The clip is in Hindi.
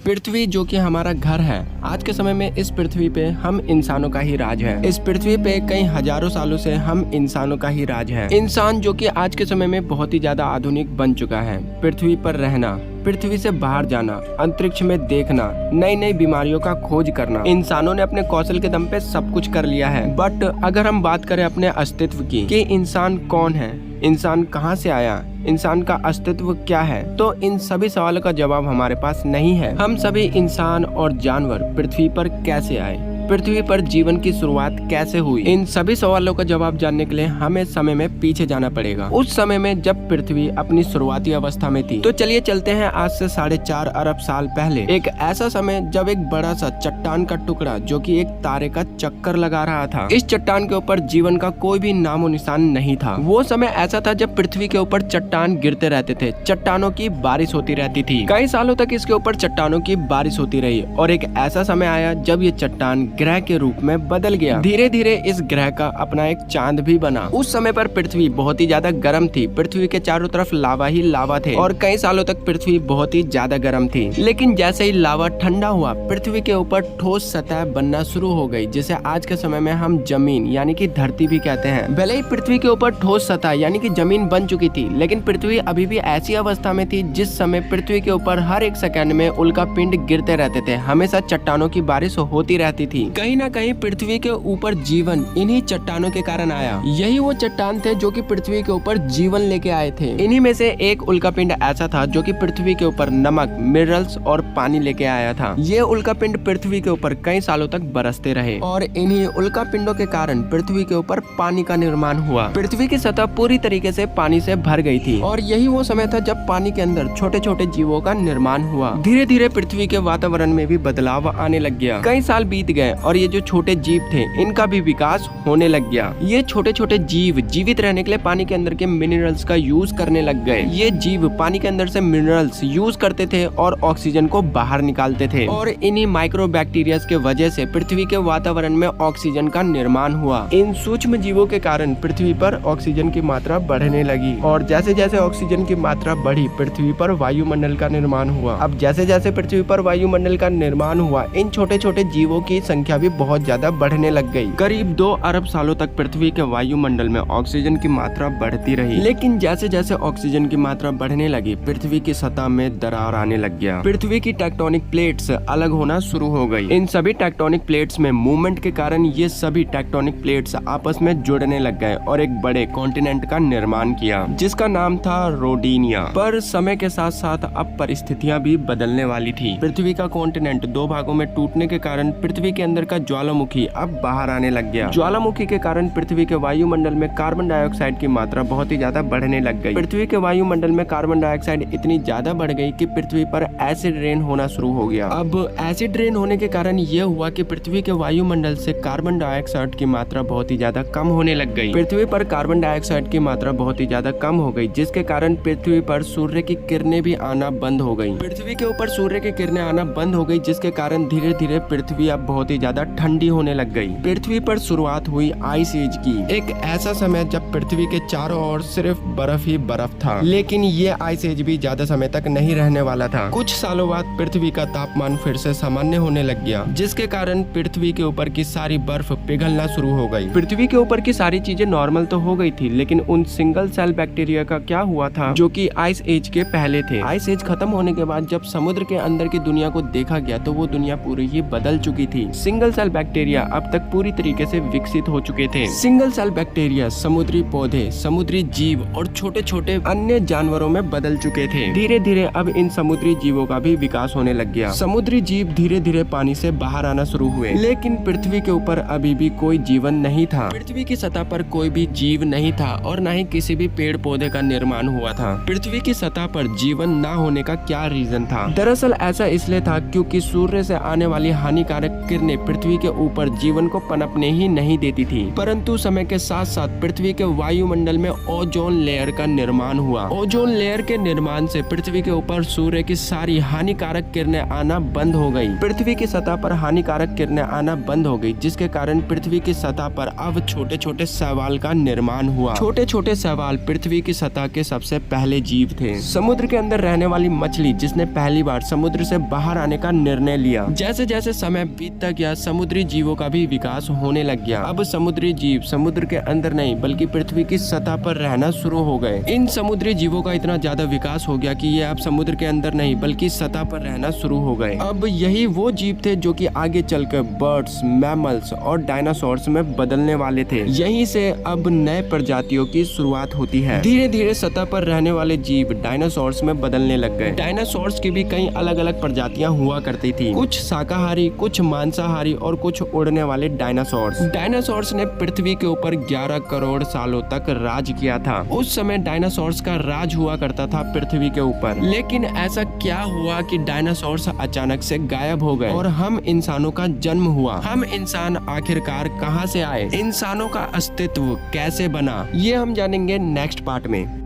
पृथ्वी जो कि हमारा घर है, आज के समय में इस पृथ्वी पे हम इंसानों का ही राज है। इस पृथ्वी पे कई हजारों सालों से हम इंसानों का ही राज है। इंसान जो कि आज के समय में बहुत ही ज्यादा आधुनिक बन चुका है। पृथ्वी पर रहना, पृथ्वी से बाहर जाना, अंतरिक्ष में देखना, नई नई बीमारियों का खोज करना, इंसानों ने अपने कौशल के दम पे सब कुछ कर लिया है। बट अगर हम बात करें अपने अस्तित्व की कि इंसान कौन है, इंसान कहाँ से आया, इंसान का अस्तित्व क्या है, तो इन सभी सवालों का जवाब हमारे पास नहीं है। हम सभी इंसान और जानवर पृथ्वी पर कैसे आए, पृथ्वी पर जीवन की शुरुआत कैसे हुई, इन सभी सवालों का जवाब जानने के लिए हमें समय में पीछे जाना पड़ेगा। उस समय में जब पृथ्वी अपनी शुरुआती अवस्था में थी। तो चलिए चलते हैं आज से 4.5 अरब साल पहले। एक ऐसा समय जब एक बड़ा सा चट्टान का टुकड़ा जो कि एक तारे का चक्कर लगा रहा था। इस चट्टान के ऊपर जीवन का कोई भी नामो निशान नहीं था। वो समय ऐसा था जब पृथ्वी के ऊपर चट्टान गिरते रहते थे, चट्टानों की बारिश होती रहती थी। कई सालों तक इसके ऊपर चट्टानों की बारिश होती रही और एक ऐसा समय आया जब ये चट्टान ग्रह के रूप में बदल गया। धीरे धीरे इस ग्रह का अपना एक चांद भी बना। उस समय पर पृथ्वी बहुत ही ज्यादा गर्म थी। पृथ्वी के चारों तरफ लावा ही लावा थे और कई सालों तक पृथ्वी बहुत ही ज्यादा गर्म थी। लेकिन जैसे ही लावा ठंडा हुआ, पृथ्वी के ऊपर ठोस सतह बनना शुरू हो गई, जिसे आज के समय में हम जमीन यानी कि धरती भी कहते हैं। भले ही पृथ्वी के ऊपर ठोस सतह यानी कि जमीन बन चुकी थी, लेकिन पृथ्वी अभी भी ऐसी अवस्था में थी जिस समय पृथ्वी के ऊपर हर एक सेकंड में उल्का पिंड गिरते रहते थे। हमेशा चट्टानों की बारिश होती रहती थी। कहीं ना कहीं पृथ्वी के ऊपर जीवन इन्हीं चट्टानों के कारण आया। यही वो चट्टान थे जो कि पृथ्वी के ऊपर जीवन लेके आए थे। इन्हीं में से एक उल्कापिंड ऐसा था जो कि पृथ्वी के ऊपर नमक, मिनरल्स और पानी लेके आया था। ये उल्कापिंड पृथ्वी के ऊपर कई सालों तक बरसते रहे और इन्हीं उल्कापिंडों के कारण पृथ्वी के ऊपर पानी का निर्माण हुआ। पृथ्वी की सतह पूरी तरीके से पानी से भर गई थी और यही वो समय था जब पानी के अंदर छोटे छोटे जीवों का निर्माण हुआ। धीरे धीरे पृथ्वी के वातावरण में भी बदलाव आने लग गया। कई साल बीत गए और ये जो छोटे जीव थे इनका भी विकास होने लग गया। ये छोटे छोटे जीव जीवित रहने के लिए पानी के अंदर के मिनरल्स का यूज करने लग गए। ये जीव पानी के अंदर से मिनरल्स यूज करते थे और ऑक्सीजन को बाहर निकालते थे और इन्हीं माइक्रो बैक्टीरिया के वजह से पृथ्वी के वातावरण में ऑक्सीजन का निर्माण हुआ। इन सूक्ष्म जीवों के कारण पृथ्वी पर ऑक्सीजन की मात्रा बढ़ने लगी और जैसे जैसे ऑक्सीजन की मात्रा बढ़ी, पृथ्वी पर वायुमंडल का निर्माण हुआ। अब जैसे जैसे पृथ्वी पर वायुमंडल का निर्माण हुआ, इन छोटे छोटे जीवों की संख्या भी बहुत ज्यादा बढ़ने लग गई। करीब 2 अरब सालों तक पृथ्वी के वायुमंडल में ऑक्सीजन की मात्रा बढ़ती रही। लेकिन जैसे जैसे ऑक्सीजन की मात्रा बढ़ने लगी, पृथ्वी की सतह में दरार आने लग गया। पृथ्वी की टेक्टोनिक प्लेट्स अलग होना शुरू हो गई। इन सभी टेक्टोनिक प्लेट्स में मूवमेंट के कारण ये सभी टेक्टोनिक प्लेट्स आपस में जुड़ने लग गए और एक बड़े कॉन्टिनेंट का निर्माण किया जिसका नाम था रोडिनिया। पर समय के साथ साथ अब परिस्थितियां भी बदलने वाली थी। पृथ्वी का कॉन्टिनेंट 2 भागों में टूटने के कारण पृथ्वी के अंदर का ज्वालामुखी अब बाहर आने लग गया। ज्वालामुखी के कारण पृथ्वी के वायुमंडल में कार्बन डाइऑक्साइड की मात्रा बहुत ही ज्यादा बढ़ने लग गई। पृथ्वी के वायुमंडल में कार्बन डाइऑक्साइड इतनी ज्यादा बढ़ गई कि पृथ्वी पर एसिड रेन होना शुरू हो गया। अब एसिड रेन होने के कारण ये हुआ कि पृथ्वी के वायुमंडल से कार्बन डाइऑक्साइड की मात्रा बहुत ही ज्यादा कम होने लग गई। पृथ्वी पर कार्बन डाइऑक्साइड की मात्रा बहुत ही ज्यादा कम हो गई, जिसके कारण पृथ्वी पर सूर्य की किरणें भी आना बंद हो गई। पृथ्वी के ऊपर सूर्य की किरणें आना बंद हो गई, जिसके कारण धीरे धीरे पृथ्वी अब बहुत ही ज्यादा ठंडी होने लग गई। पृथ्वी पर शुरुआत हुई आइस एज की। एक ऐसा समय जब पृथ्वी के चारों ओर सिर्फ बर्फ ही बर्फ था। लेकिन ये आइस एज भी ज्यादा समय तक नहीं रहने वाला था। कुछ सालों बाद पृथ्वी का तापमान फिर से सामान्य होने लग गया, जिसके कारण पृथ्वी के ऊपर की सारी बर्फ पिघलना शुरू हो गई। पृथ्वी के ऊपर की सारी चीजें नॉर्मल तो हो गई थी, लेकिन उन सिंगल सेल बैक्टीरिया का क्या हुआ था जो कि आइस एज के पहले थे। आइस एज खत्म होने के बाद जब समुद्र के अंदर की दुनिया को देखा गया तो वो दुनिया पूरी ही बदल चुकी थी। सिंगल सेल बैक्टीरिया अब तक पूरी तरीके से विकसित हो चुके थे। सिंगल सेल बैक्टीरिया समुद्री पौधे, समुद्री जीव और छोटे छोटे अन्य जानवरों में बदल चुके थे। धीरे धीरे अब इन समुद्री जीवों का भी विकास होने लग गया। समुद्री जीव धीरे धीरे पानी से बाहर आना शुरू हुए, लेकिन पृथ्वी के ऊपर अभी भी कोई जीवन नहीं था। पृथ्वी की सतह पर कोई भी जीव नहीं था और न ही किसी भी पेड़ पौधे का निर्माण हुआ था। पृथ्वी की सतह पर जीवन न होने का क्या रीजन था? दरअसल ऐसा इसलिए था क्योंकि सूर्य से आने वाली हानिकारक किरणें पहले पृथ्वी के ऊपर जीवन को पनपने ही नहीं देती थी, परंतु समय के साथ साथ पृथ्वी के वायुमंडल में ओजोन लेयर का निर्माण हुआ। ओजोन लेयर के निर्माण से पृथ्वी के ऊपर सूर्य की सारी हानिकारक किरणें आना बंद हो गई। पृथ्वी की सतह पर हानिकारक किरणें आना बंद हो गई, जिसके कारण पृथ्वी की सतह पर अब छोटे छोटे शैवाल का निर्माण हुआ। छोटे छोटे शैवाल पृथ्वी की सतह के सबसे पहले जीव थे। समुद्र के अंदर रहने वाली मछली जिसने पहली बार समुद्र से बाहर आने का निर्णय लिया। जैसे जैसे समय बीतता गया समुद्री जीवों का भी विकास होने लग गया। अब समुद्री जीव समुद्र के अंदर नहीं बल्कि पृथ्वी की सतह पर रहना शुरू हो गए। इन समुद्री जीवों का इतना ज्यादा विकास हो गया कि ये अब समुद्र के अंदर नहीं बल्कि सतह पर रहना शुरू हो गए। अब यही वो जीव थे जो कि आगे चलकर बर्ड्स, मैमल्स और डायनासोर्स में बदलने वाले थे। यहीं से अब नए प्रजातियों की शुरुआत होती है। धीरे धीरे सतह पर रहने वाले जीव डायनासोर्स में बदलने लग गए। डायनासोर्स की भी कई अलग अलग प्रजातियां हुआ करती थी, कुछ शाकाहारी, कुछ मांसाहारी और कुछ उड़ने वाले डायनासोर्स। डायनासोर्स ने पृथ्वी के ऊपर 11 करोड़ सालों तक राज किया था। उस समय डायनासोर्स का राज हुआ करता था पृथ्वी के ऊपर। लेकिन ऐसा क्या हुआ कि डायनासोर्स अचानक से गायब हो गए और हम इंसानों का जन्म हुआ। हम इंसान आखिरकार कहां से आए, इंसानों का अस्तित्व कैसे बना, ये हम जानेंगे नेक्स्ट पार्ट में।